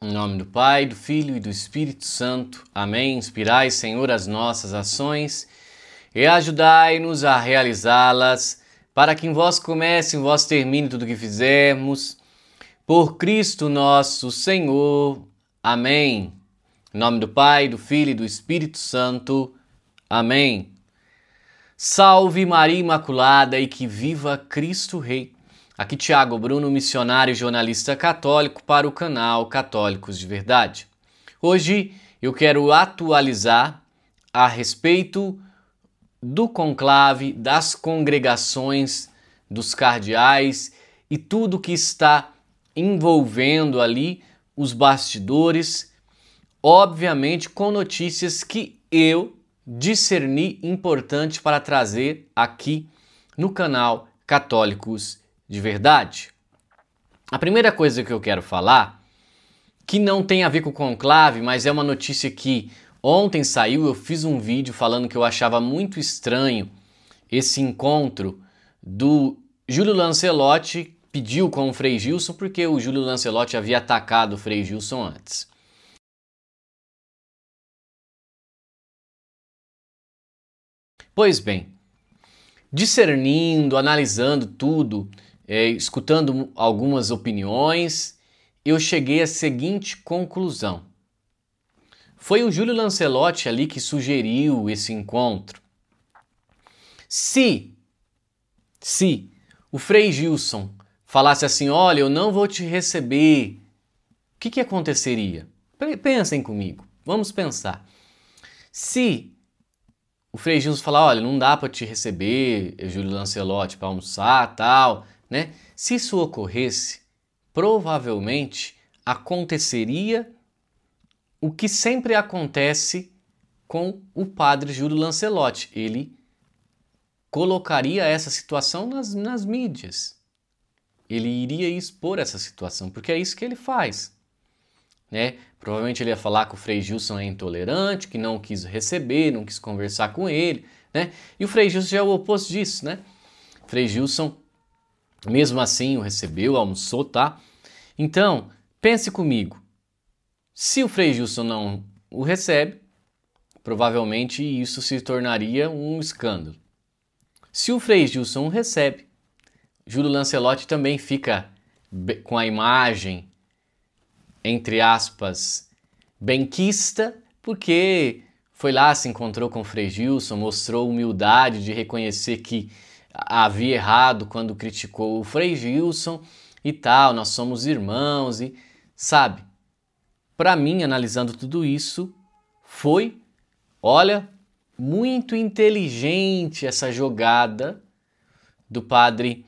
Em nome do Pai, do Filho e do Espírito Santo. Amém. Inspirai, Senhor, as nossas ações e ajudai-nos a realizá-las, para que em vós comece, em vós termine tudo o que fizermos. Por Cristo nosso Senhor. Amém. Em nome do Pai, do Filho e do Espírito Santo. Amém. Salve Maria Imaculada e que viva Cristo Rei. Aqui Tiago Bruno, missionário e jornalista católico para o canal Católicos de Verdade. Hoje eu quero atualizar a respeito do conclave, das congregações, dos cardeais e tudo que está envolvendo ali os bastidores, obviamente com notícias que eu discerni importante para trazer aqui no canal Católicos de Verdade. A primeira coisa que eu quero falar, que não tem a ver com o conclave, mas é uma notícia que ontem saiu, eu fiz um vídeo falando que eu achava muito estranho esse encontro do Júlio Lancelotti, pediu com o Frei Gilson, porque o Júlio Lancelotti havia atacado o Frei Gilson antes. Pois bem, discernindo, analisando tudo, escutando algumas opiniões, eu cheguei à seguinte conclusão. Foi o Júlio Lancelotti ali que sugeriu esse encontro. Se o Frei Gilson falasse assim, olha, eu não vou te receber, o que aconteceria? Pensem comigo, vamos pensar. Se o Frei Gilson falar, olha, não dá para te receber, Júlio Lancelotti, para almoçar, tal, né? Se isso ocorresse, provavelmente aconteceria o que sempre acontece com o padre Júlio Lancelotti. Ele colocaria essa situação nas mídias. Ele iria expor essa situação, porque é isso que ele faz. Né? Provavelmente ele ia falar que o Frei Gilson é intolerante, que não quis receber, não quis conversar com ele, né? E o Frei Gilson já é o oposto disso, né? O Frei Gilson, mesmo assim, o recebeu, almoçou, tá? Então, pense comigo. Se o Frei Gilson não o recebe, provavelmente isso se tornaria um escândalo. Se o Frei Gilson o recebe, Júlio Lancelotti também fica com a imagem, entre aspas, benquista, porque foi lá, se encontrou com o Frei Gilson, mostrou humildade de reconhecer que havia errado quando criticou o Frei Gilson e tal, nós somos irmãos e, sabe, para mim, analisando tudo isso, foi, olha, muito inteligente essa jogada do padre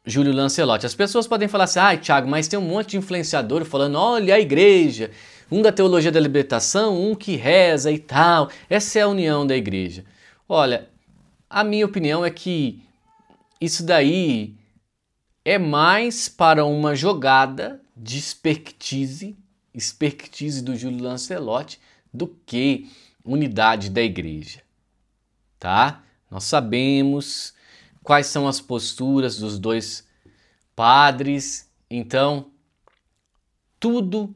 Júlio Lancelotti. As pessoas podem falar assim, Thiago, mas tem um monte de influenciador falando, olha a igreja, um da teologia da libertação, um que reza e tal. Essa é a união da igreja. Olha, a minha opinião é que isso daí é mais para uma jogada de expertise do Júlio Lancelotti do que unidade da igreja, tá? Nós sabemos quais são as posturas dos dois padres, então tudo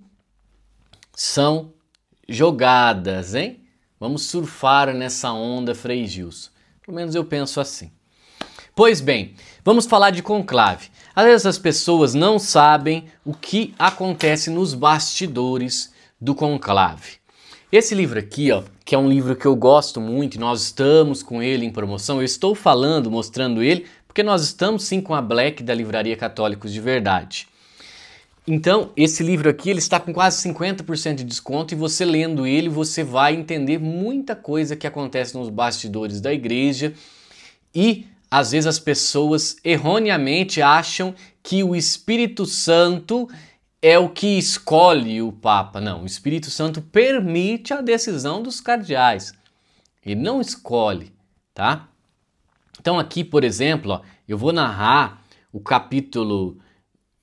são jogadas, hein? Vamos surfar nessa onda, Frei Gilson. Pelo menos eu penso assim. Pois bem, vamos falar de conclave. Às vezes as pessoas não sabem o que acontece nos bastidores do conclave. Esse livro aqui, ó, que é um livro que eu gosto muito, nós estamos com ele em promoção, eu estou falando, mostrando ele, porque nós estamos sim com a Black da Livraria Católicos de Verdade. Então, esse livro aqui, ele está com quase 50% de desconto e você lendo ele, você vai entender muita coisa que acontece nos bastidores da igreja e às vezes as pessoas erroneamente acham que o Espírito Santo é o que escolhe o Papa. Não, o Espírito Santo permite a decisão dos cardeais. Ele não escolhe, tá? Então aqui, por exemplo, ó, eu vou narrar o capítulo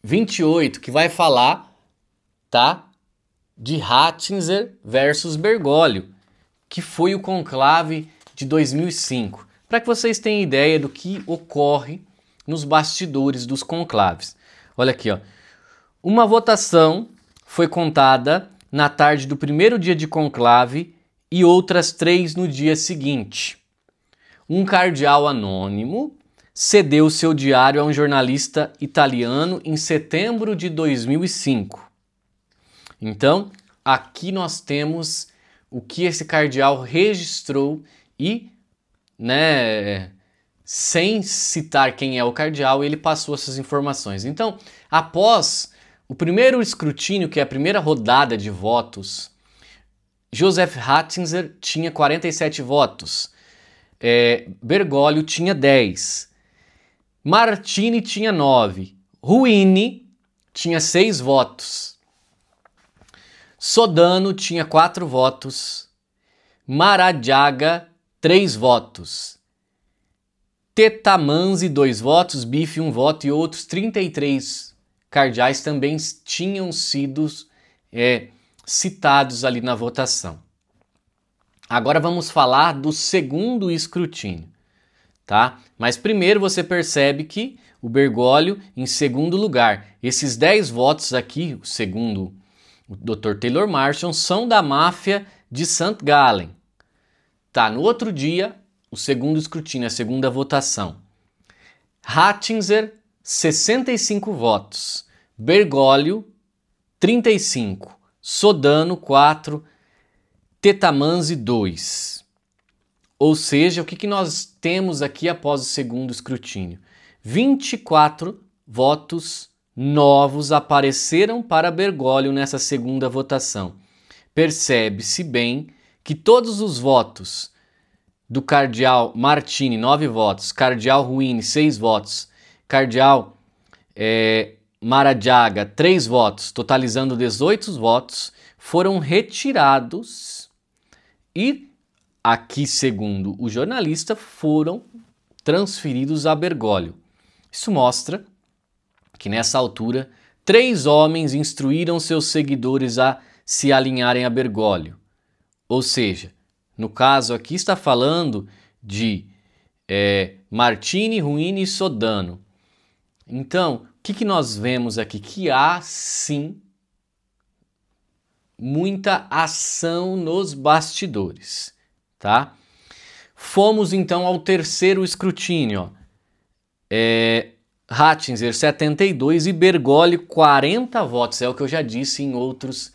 28, que vai falar, tá, de Ratzinger versus Bergoglio, que foi o conclave de 2005. Para que vocês tenham ideia do que ocorre nos bastidores dos conclaves. Olha aqui, ó. Uma votação foi contada na tarde do primeiro dia de conclave e outras 3 no dia seguinte. Um cardeal anônimo cedeu seu diário a um jornalista italiano em setembro de 2005. Então, aqui nós temos o que esse cardeal registrou e, sem citar quem é o cardeal, ele passou essas informações. Então, após o primeiro escrutínio, que é a primeira rodada de votos, Joseph Ratzinger tinha 47 votos, Bergoglio tinha 10, Martini tinha 9, Ruini tinha 6 votos, Sodano tinha 4 votos, Maradiaga 3 votos, Tetamanzi 2 votos, Biffi 1 voto e outros 33 cardeais também tinham sido citados ali na votação. Agora vamos falar do segundo escrutínio, tá? Mas primeiro você percebe que o Bergoglio em segundo lugar. Esses 10 votos aqui, segundo o Dr. Taylor Marshall, são da máfia de St. Gallen. Tá, no outro dia, o segundo escrutínio, a segunda votação. Ratzinger, 65 votos. Bergoglio, 35. Sodano, 4. Tetamanzi, 2. Ou seja, o que nós temos aqui após o segundo escrutínio? 24 votos novos apareceram para Bergoglio nessa segunda votação. Percebe-se bem que todos os votos do cardeal Martini, 9 votos, cardeal Ruini, 6 votos, cardeal Maradiaga, 3 votos, totalizando 18 votos, foram retirados e, aqui segundo o jornalista, foram transferidos a Bergoglio. Isso mostra que nessa altura 3 homens instruíram seus seguidores a se alinharem a Bergoglio. Ou seja, no caso aqui está falando de Martini, Ruini e Sodano. Então, o que nós vemos aqui? Que há sim muita ação nos bastidores, tá? Fomos então ao terceiro escrutínio, Ratzinger 72 e Bergoglio 40 votos, é o que eu já disse em outros.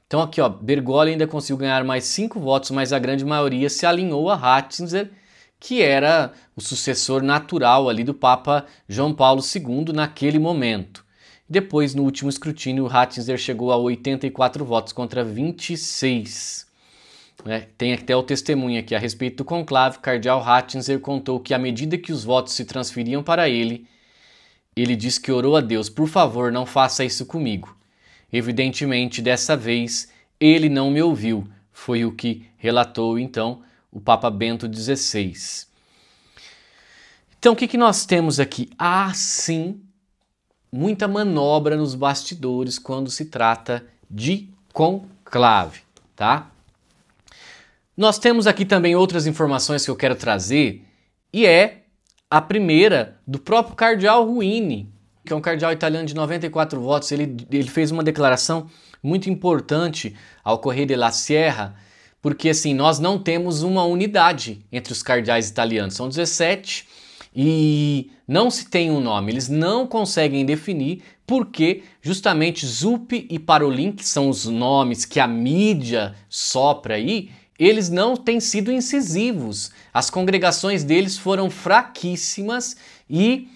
Então aqui, Bergoglio ainda conseguiu ganhar mais 5 votos, mas a grande maioria se alinhou a Ratzinger, que era o sucessor natural ali do Papa João Paulo II naquele momento. Depois, no último escrutínio, Ratzinger chegou a 84 votos contra 26. Tem até o testemunho aqui a respeito do conclave. Cardeal Ratzinger contou que à medida que os votos se transferiam para ele, ele disse que orou a Deus: por favor, não faça isso comigo. Evidentemente, dessa vez, ele não me ouviu. Foi o que relatou, então, o Papa Bento XVI. Então, o que nós temos aqui? Há, sim, muita manobra nos bastidores quando se trata de conclave, tá? Nós temos aqui também outras informações que eu quero trazer, e a primeira do próprio cardeal Ruini, que é um cardeal italiano de 94 votos. Ele fez uma declaração muito importante ao Corriere della Sierra, porque assim, nós não temos uma unidade entre os cardeais italianos, são 17 e não se tem um nome, eles não conseguem definir, porque justamente Zuppi e Parolin, que são os nomes que a mídia sopra aí, eles não têm sido incisivos, as congregações deles foram fraquíssimas e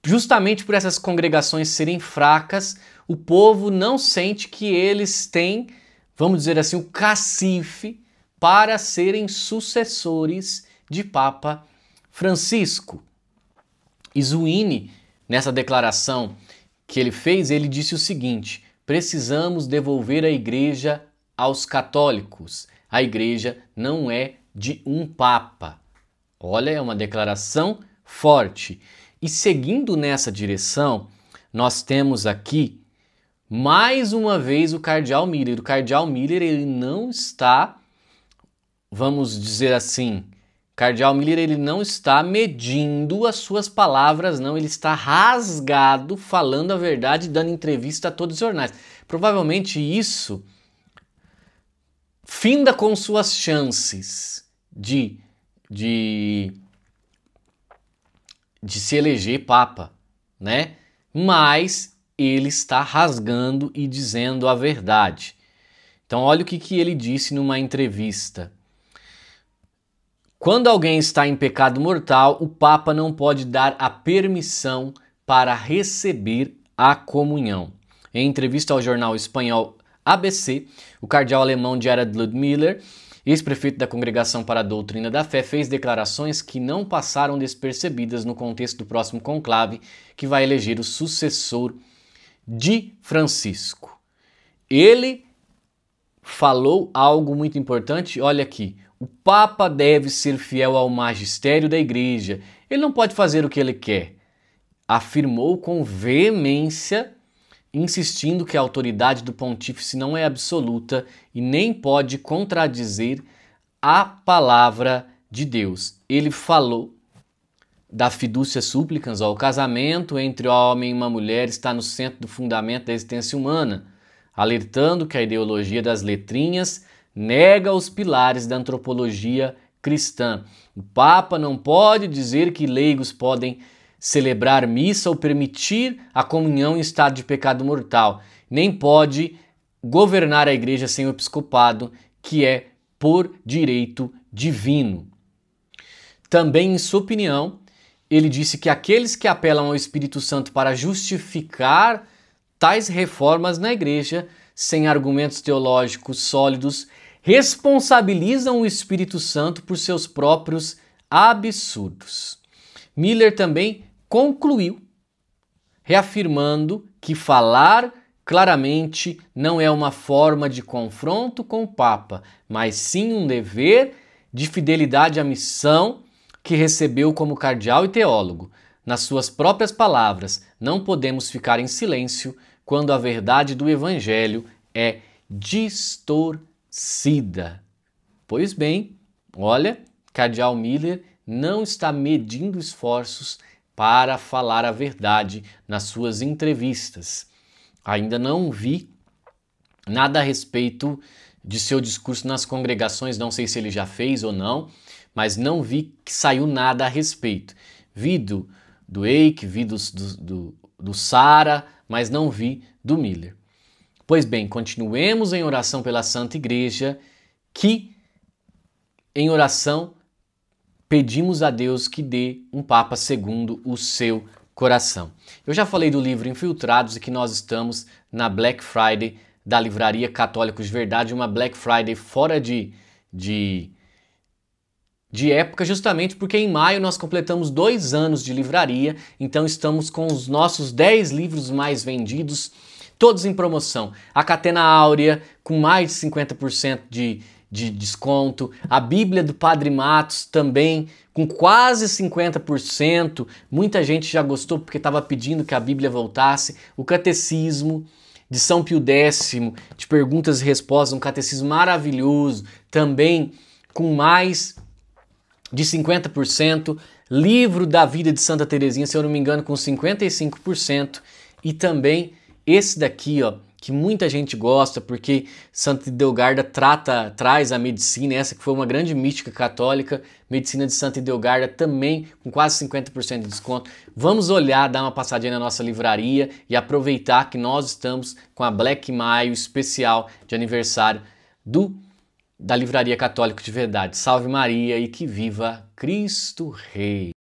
justamente por essas congregações serem fracas, o povo não sente que eles têm, vamos dizer assim, o cacife para serem sucessores de Papa Francisco. E Zuini, nessa declaração que ele fez, ele disse o seguinte: precisamos devolver a igreja aos católicos. A igreja não é de um papa. Olha, é uma declaração forte. E seguindo nessa direção, nós temos aqui mais uma vez o cardeal Miller. O cardeal Miller, ele não está, vamos dizer assim, Cardeal Miller, ele não está medindo as suas palavras, não. Ele está rasgado, falando a verdade, dando entrevista a todos os jornais. Provavelmente isso finda com suas chances de se eleger papa, né? Mas ele está rasgando e dizendo a verdade. Então olha o que ele disse numa entrevista. Quando alguém está em pecado mortal, o Papa não pode dar a permissão para receber a comunhão. Em entrevista ao jornal espanhol ABC, o cardeal alemão Gerhard Ludmiller, ex-prefeito da Congregação para a Doutrina da Fé, fez declarações que não passaram despercebidas no contexto do próximo conclave, que vai eleger o sucessor de Francisco. Ele falou algo muito importante, olha aqui. O Papa deve ser fiel ao magistério da Igreja. Ele não pode fazer o que ele quer. Afirmou com veemência, insistindo que a autoridade do pontífice não é absoluta e nem pode contradizer a palavra de Deus. Ele falou da fiducia supplicans, o casamento entre homem e uma mulher está no centro do fundamento da existência humana, alertando que a ideologia das letrinhas nega os pilares da antropologia cristã. O Papa não pode dizer que leigos podem celebrar missa ou permitir a comunhão em estado de pecado mortal, nem pode governar a igreja sem o episcopado, que é por direito divino. Também, em sua opinião, ele disse que aqueles que apelam ao Espírito Santo para justificar tais reformas na igreja, sem argumentos teológicos sólidos, responsabilizam o Espírito Santo por seus próprios absurdos. Miller também concluiu, reafirmando que falar claramente não é uma forma de confronto com o Papa, mas sim um dever de fidelidade à missão que recebeu como cardeal e teólogo. Nas suas próprias palavras, não podemos ficar em silêncio quando a verdade do Evangelho é distorcida. Pois bem, olha, cardeal Miller não está medindo esforços para falar a verdade nas suas entrevistas. Ainda não vi nada a respeito de seu discurso nas congregações, não sei se ele já fez ou não, mas não vi que saiu nada a respeito. Vi do Eike, vi do Sara, mas não vi do Miller. Pois bem, continuemos em oração pela Santa Igreja, que em oração pedimos a Deus que dê um Papa segundo o seu coração. Eu já falei do livro Infiltrados e que nós estamos na Black Friday da Livraria Católicos de Verdade, uma Black Friday fora de época, justamente porque em maio nós completamos 2 anos de livraria, então estamos com os nossos 10 livros mais vendidos, todos em promoção. A Catena Áurea, com mais de 50% de desconto, a Bíblia do Padre Matos também com quase 50%, muita gente já gostou porque estava pedindo que a Bíblia voltasse, o Catecismo de São Pio X, de perguntas e respostas, um catecismo maravilhoso, também com mais de 50%, livro da vida de Santa Teresinha, se eu não me engano, com 55%, e também esse daqui, ó, que muita gente gosta, porque Santa Idelgarda traz a medicina, essa que foi uma grande mística católica, medicina de Santa Idelgarda também com quase 50% de desconto. Vamos olhar, dar uma passadinha na nossa livraria e aproveitar que nós estamos com a Black Maio especial de aniversário da Livraria Católica de Verdade. Salve Maria e que viva Cristo Rei!